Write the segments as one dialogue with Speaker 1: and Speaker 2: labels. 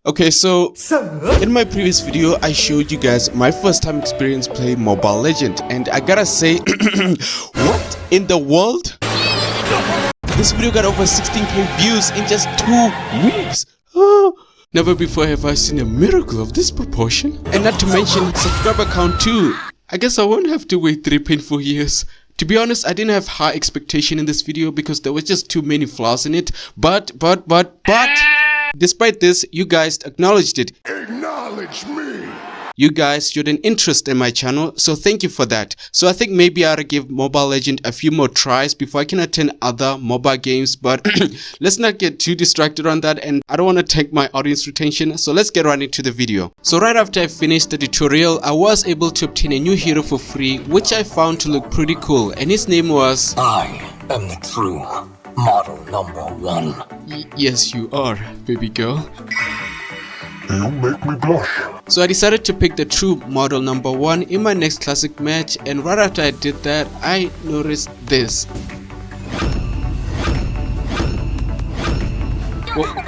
Speaker 1: Okay, so in my previous video I showed you guys my first time experience playing Mobile Legend, and I gotta say, what in the world? This video got over 16k views in just 2 weeks. Never before have I seen a miracle of this proportion. And not to mention subscriber count too. I guess I won't have to wait 3 painful years. To be honest, I didn't have high expectation in this video because there was just too many flaws in it. But despite this, you guys acknowledged it.
Speaker 2: Acknowledge me.
Speaker 1: You guys showed an interest in my channel, so thank you for that. So I think maybe I ought to give Mobile Legend a few more tries before I can attend other mobile games, but let's not get too distracted on that, and I don't want to take my audience retention, so let's get right into the video. So right after I finished the tutorial, I was able to obtain a new hero for free, which I found to look pretty cool, and his name was...
Speaker 3: I am the true model number 1.
Speaker 1: Yes, you are, baby girl.
Speaker 2: You make me blush.
Speaker 1: So I decided to pick the true model number 1 in my next classic match, and right after I did that, I noticed this.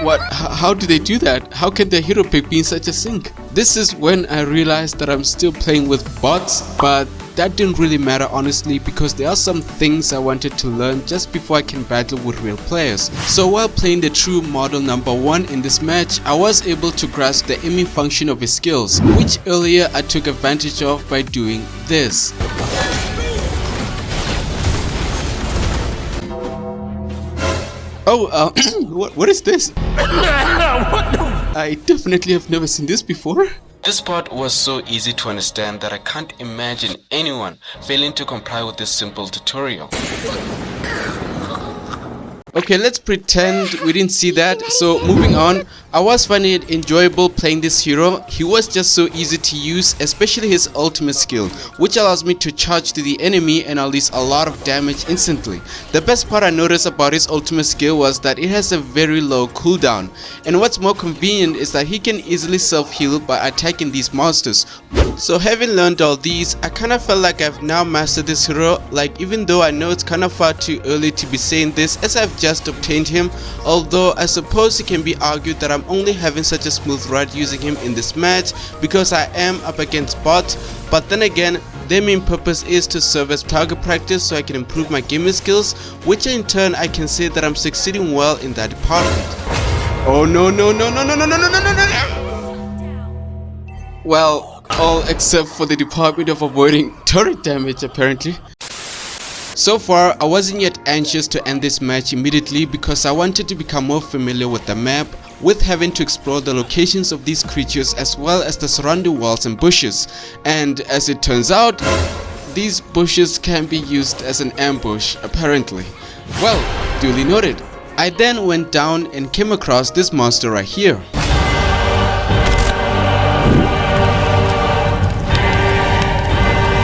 Speaker 1: What? How do they do that? How can the hero pick be in such a sync? This is when I realized that I'm still playing with bots, but that didn't really matter honestly, because there are some things I wanted to learn just before I can battle with real players. So while playing the true model number 1 in this match, I was able to grasp the aiming function of his skills, which earlier I took advantage of by doing this. Oh, what is this? I definitely have never seen this before. This part was so easy to understand that I can't imagine anyone failing to comply with this simple tutorial. Okay, let's pretend we didn't see that. So moving on, I was finding it enjoyable playing this hero. He was just so easy to use, especially his ultimate skill, which allows me to charge to the enemy and unleash a lot of damage instantly. The best part I noticed about his ultimate skill was that it has a very low cooldown, and what's more convenient is that he can easily self-heal by attacking these monsters. So having learned all these, I kind of felt like I've now mastered this hero, like even though I know it's kind of far too early to be saying this as I've just obtained him, although I suppose it can be argued that I'm only having such a smooth ride using him in this match because I am up against bots, but then again, their main purpose is to serve as target practice so I can improve my gaming skills, which in turn I can say that I'm succeeding well in that department. Oh no. Well, all except for the department of avoiding turret damage apparently. So far, I wasn't yet anxious to end this match immediately because I wanted to become more familiar with the map, with having to explore the locations of these creatures as well as the surrounding walls and bushes. And as it turns out, these bushes can be used as an ambush apparently. Well, duly noted. I then went down and came across this monster right here.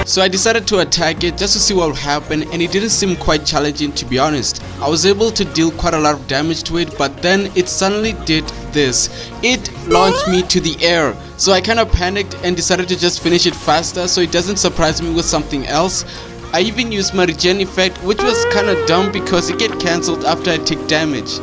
Speaker 1: So I decided to attack it just to see what would happen, and it didn't seem quite challenging to be honest. I was able to deal quite a lot of damage to it, but then it suddenly did this. It launched me to the air. So I kind of panicked and decided to just finish it faster so it doesn't surprise me with something else. I even used my regen effect, which was kind of dumb because it get cancelled after I take damage.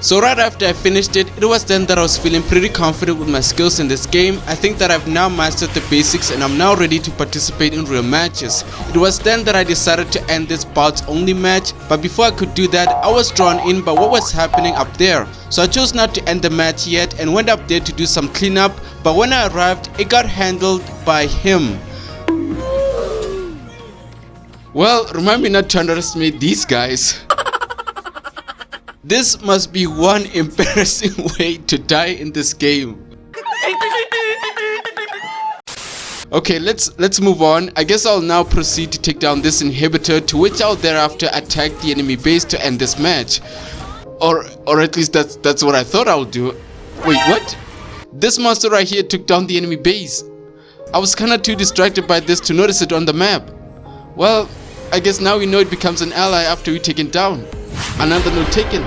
Speaker 1: So right after I finished it, it was then that I was feeling pretty confident with my skills in this game. I think that I've now mastered the basics and I'm now ready to participate in real matches. It was then that I decided to end this bots only match, but before I could do that, I was drawn in by what was happening up there. So I chose not to end the match yet and went up there to do some cleanup, but when I arrived, it got handled by him. Well, remind me not to underestimate these guys. This must be one embarrassing way to die in this game. Okay, let's move on. I guess I'll now proceed to take down this inhibitor, to which I'll thereafter attack the enemy base to end this match. Or at least that's what I thought I would do. Wait, what? This monster right here took down the enemy base. I was kinda too distracted by this to notice it on the map. Well, I guess now we know it becomes an ally after we take it down. Another note taken.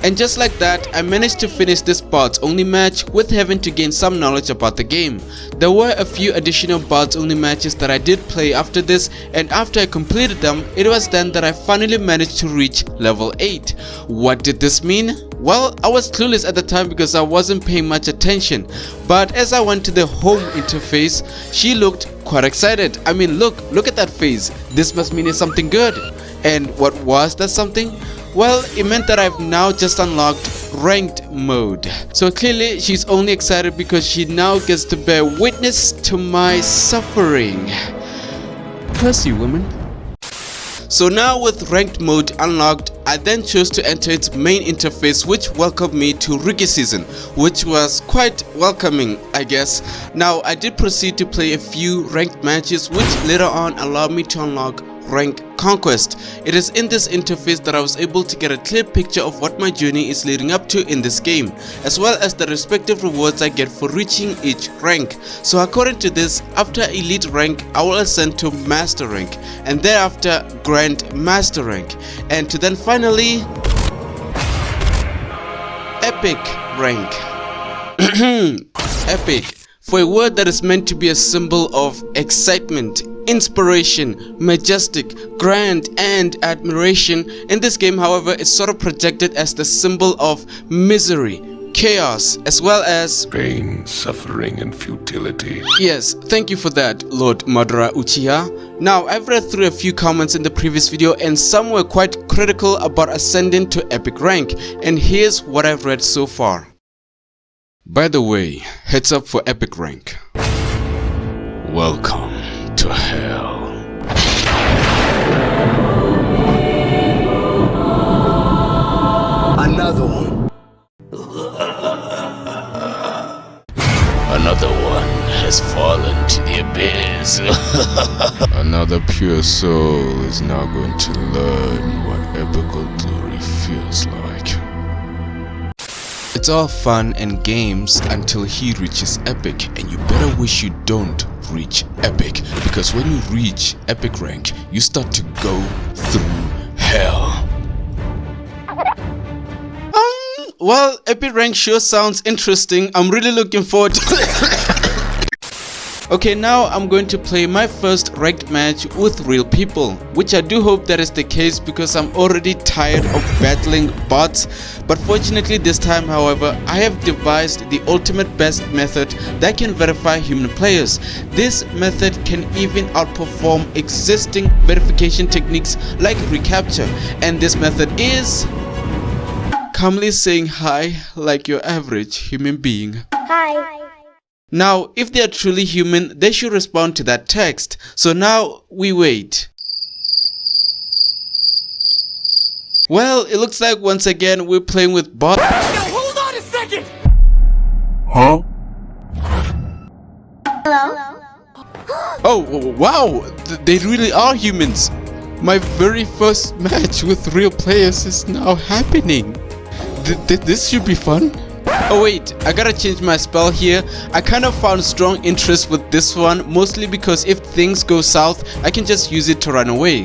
Speaker 1: And just like that, I managed to finish this bots only match with having to gain some knowledge about the game. There were a few additional bots only matches that I did play after this, and after I completed them, it was then that I finally managed to reach level 8. What did this mean? Well, I was clueless at the time because I wasn't paying much attention, but as I went to the home interface, she looked quite excited. I mean, look at that face. This must mean it's something good. And what was that something? Well, it meant that I've now just unlocked ranked mode. So clearly she's only excited because she now gets to bear witness to my suffering. Bless you, woman. So now with ranked mode unlocked, I then chose to enter its main interface, which welcomed me to Rookie Season, which was quite welcoming, I guess. Now I did proceed to play a few ranked matches, which later on allowed me to unlock rank conquest. It is in this interface that I was able to get a clear picture of what my journey is leading up to in this game, as well as the respective rewards I get for reaching each rank. So according to this, after elite rank I will ascend to master rank, and thereafter grand master rank, and to then finally epic rank. Epic, for a word that is meant to be a symbol of excitement, inspiration, majestic, grand, and admiration. In this game, however, it's sort of projected as the symbol of misery, chaos, as well as
Speaker 2: Pain, suffering, and futility.
Speaker 1: yes, thank you for that, Lord Madara Uchiha. Now, I've read through a few comments in the previous video and some were quite critical about ascending to epic rank, and here's what I've read so far. By the way, heads up for epic rank. Welcome to hell.
Speaker 3: Another one.
Speaker 4: Another one has fallen to the abyss.
Speaker 1: Another pure soul is now going to learn what epical glory feels like. It's all fun and games until he reaches epic, and you better wish you don't reach epic, because when you reach epic rank, you start to go through hell. Well, epic rank sure sounds interesting. I'm really looking forward to it. Okay, now I'm going to play my first ranked match with real people, which I do hope that is the case because I'm already tired of battling bots. But fortunately this time, however, I have devised the ultimate best method that can verify human players. This method can even outperform existing verification techniques like reCAPTCHA, and this method is calmly saying hi like your average human being.
Speaker 5: Hi.
Speaker 1: Now, if they are truly human, they should respond to that text. So now we wait. Well, it looks like once again we're playing with bots.
Speaker 3: Now hold on a second!
Speaker 2: Huh?
Speaker 5: Hello.
Speaker 1: Oh, wow! They really are humans. My very first match with real players is now happening. This should be fun. Oh wait, I gotta change my spell here. I kind of found strong interest with this one, mostly because if things go south, I can just use it to run away.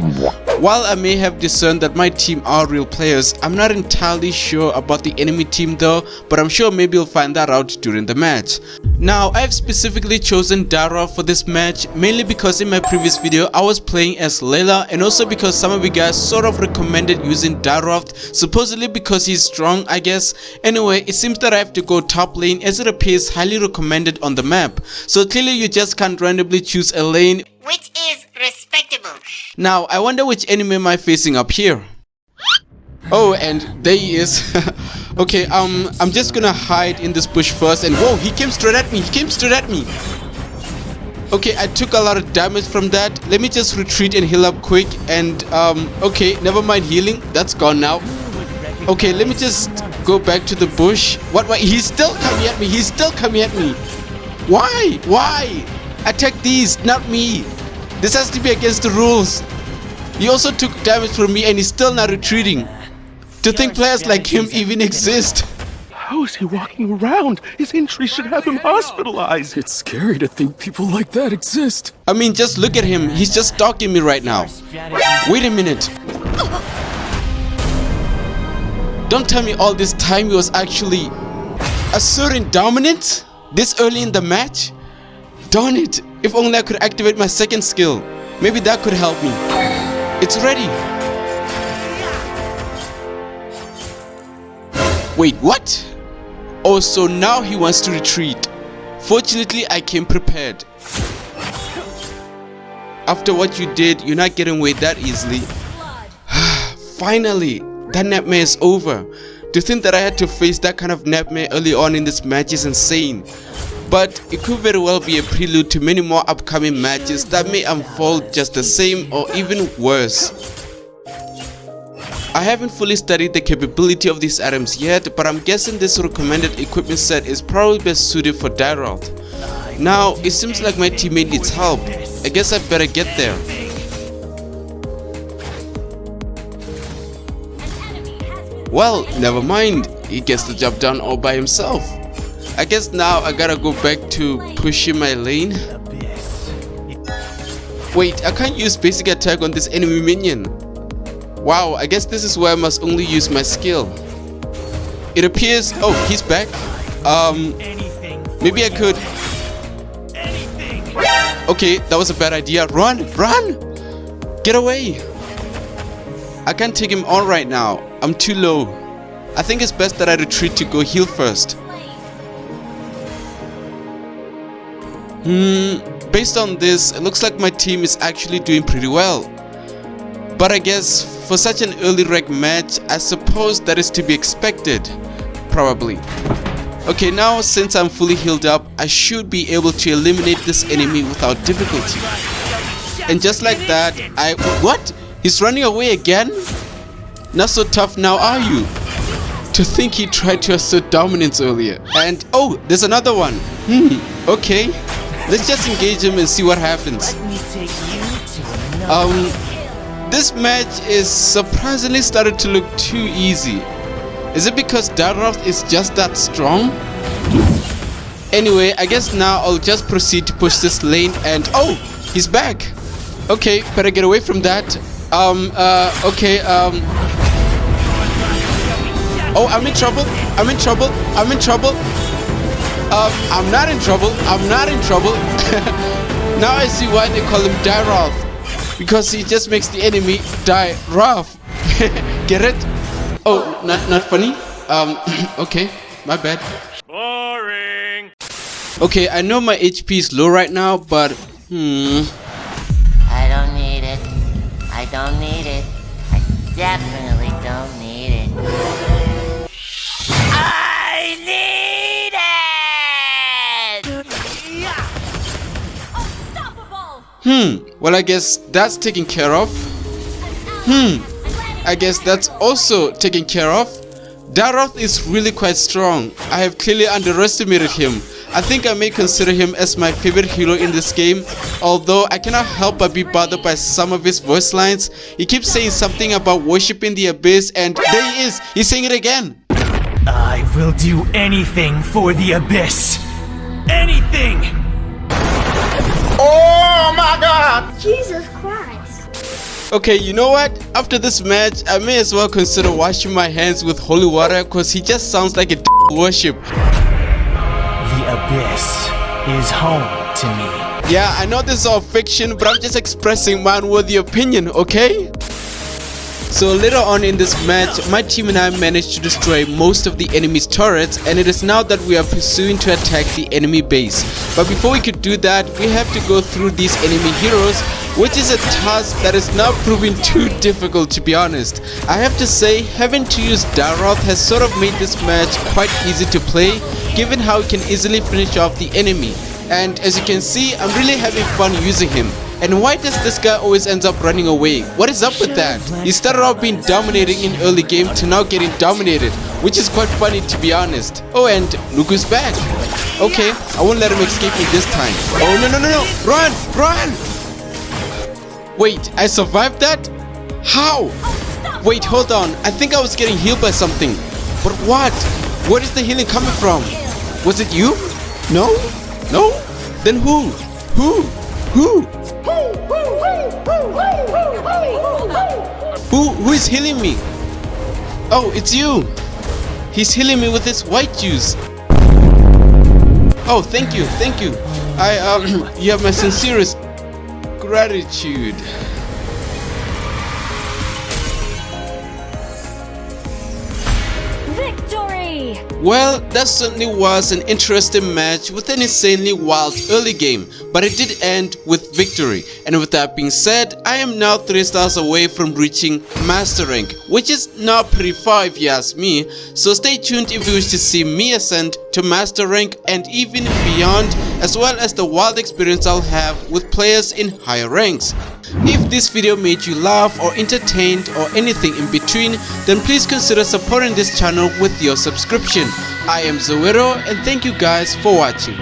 Speaker 1: While I may have discerned that my team are real players, I'm not entirely sure about the enemy team though, but I'm sure maybe you'll find that out during the match. Now, I've specifically chosen Dara for this match, mainly because in my previous video I was playing as Layla, and also because some of you guys sort of recommended using Daroft, supposedly because he's strong, I guess. Anyway, it seems that I have to go top lane as it appears highly recommended on the map. So clearly you just can't randomly choose a lane,
Speaker 5: Which is respectable.
Speaker 1: Now, I wonder which enemy am I facing up here. Oh, and there he is. Okay, I'm just gonna hide in this bush first, and whoa, he came straight at me. Okay, I took a lot of damage from that. Let me just retreat and heal up quick, and okay, never mind healing. That's gone now. Okay, let me just go back to the bush. What? He's still coming at me. Why? Attack these, not me. This has to be against the rules. He also took damage from me and he's still not retreating. To think players like him even exist.
Speaker 6: How is he walking around? His injury should have him hospitalized.
Speaker 7: It's scary to think people like that exist.
Speaker 1: I mean, just look at him. He's just stalking me right now. Wait a minute. Don't tell me all this time he was actually asserting dominance this early in the match? Darn it, if only I could activate my second skill. Maybe that could help me. It's ready. Wait, what? Oh, so now he wants to retreat. Fortunately, I came prepared. After what you did, you're not getting away that easily. Finally, that nightmare is over. To think that I had to face that kind of nightmare early on in this match is insane. But it could very well be a prelude to many more upcoming matches that may unfold just the same or even worse. I haven't fully studied the capability of these items yet, but I'm guessing this recommended equipment set is probably best suited for Direwolf. Now, it seems like my teammate needs help. I guess I better get there. Well, never mind. He gets the job done all by himself. I guess now I gotta go back to pushing my lane. Wait, I can't use basic attack on this enemy minion. Wow, I guess this is where I must only use my skill. It appears... Oh, he's back. Maybe I could... Okay, that was a bad idea. Run! Run! Get away! I can't take him on right now. I'm too low. I think it's best that I retreat to go heal first. Based on this, it looks like my team is actually doing pretty well. But I guess for such an early rank match, I suppose that is to be expected. Probably. Okay, now since I'm fully healed up, I should be able to eliminate this enemy without difficulty. And just like that, What? He's running away again? Not so tough now, are you? To think he tried to assert dominance earlier. And oh, there's another one. Okay. Let's just engage him and see what happens. This match is surprisingly started to look too easy. Is it because Direwolf is just that strong? Anyway, I guess now I'll just proceed to push this lane and... Oh! He's back! Okay, better get away from that. Okay, Oh, I'm in trouble! I'm in trouble! I'm in trouble! I'm not in trouble! I'm not in trouble! Now I see why they call him Direwolf. Because he just makes the enemy die rough. Get it? Oh, not funny? Okay, my bad.
Speaker 6: Boring.
Speaker 1: Okay, I know my HP is low right now, but
Speaker 8: I don't need it. I don't need it. I definitely don't need it. I need it! Unstoppable!
Speaker 1: Well, I guess that's taken care of. I guess that's also taken care of. Direwolf is really quite strong. I have clearly underestimated him. I think I may consider him as my favorite hero in this game, although I cannot help but be bothered by some of his voice lines. He keeps saying something about worshipping the abyss, and there he is, he's saying it again.
Speaker 9: I will do anything for the abyss. Anything!
Speaker 3: Oh my god!
Speaker 5: Jesus Christ.
Speaker 1: Okay, you know what? After this match, I may as well consider washing my hands with holy water, cause he just sounds like a worship.
Speaker 9: The abyss is home to me.
Speaker 1: Yeah, I know this is all fiction, but I'm just expressing my unworthy opinion, okay? So later on in this match, my team and I managed to destroy most of the enemy's turrets, and it is now that we are pursuing to attack the enemy base. But before we could do that, we have to go through these enemy heroes, which is a task that is now proving too difficult, to be honest. I have to say, having to use Direwolf has sort of made this match quite easy to play, given how it can easily finish off the enemy. And as you can see, I'm really having fun using him. And why does this guy always ends up running away? What is up with that? He started off being dominating in early game to now getting dominated, which is quite funny, to be honest. Oh, and look who's back. Okay, I won't let him escape me this time. Oh, no, no, no, no! Run! Run! Wait, I survived that? How? Wait, hold on. I think I was getting healed by something. But what? Where is the healing coming from? Was it you? No? No? Then who? Who? Who is healing me? Oh, it's you! He's healing me with his white juice. Oh, thank you, thank you. You have my sincerest gratitude.
Speaker 10: Victory!
Speaker 1: Well, that certainly was an interesting match with an insanely wild early game, but it did end with victory. And with that being said, I am now 3 stars away from reaching Master Rank, which is not pretty far if you ask me. So stay tuned if you wish to see me ascend to Master Rank and even beyond, as well as the wild experience I'll have with players in higher ranks. If this video made you laugh or entertained or anything in between, then please consider supporting this channel with your subscription. I am Zowero and thank you guys for watching.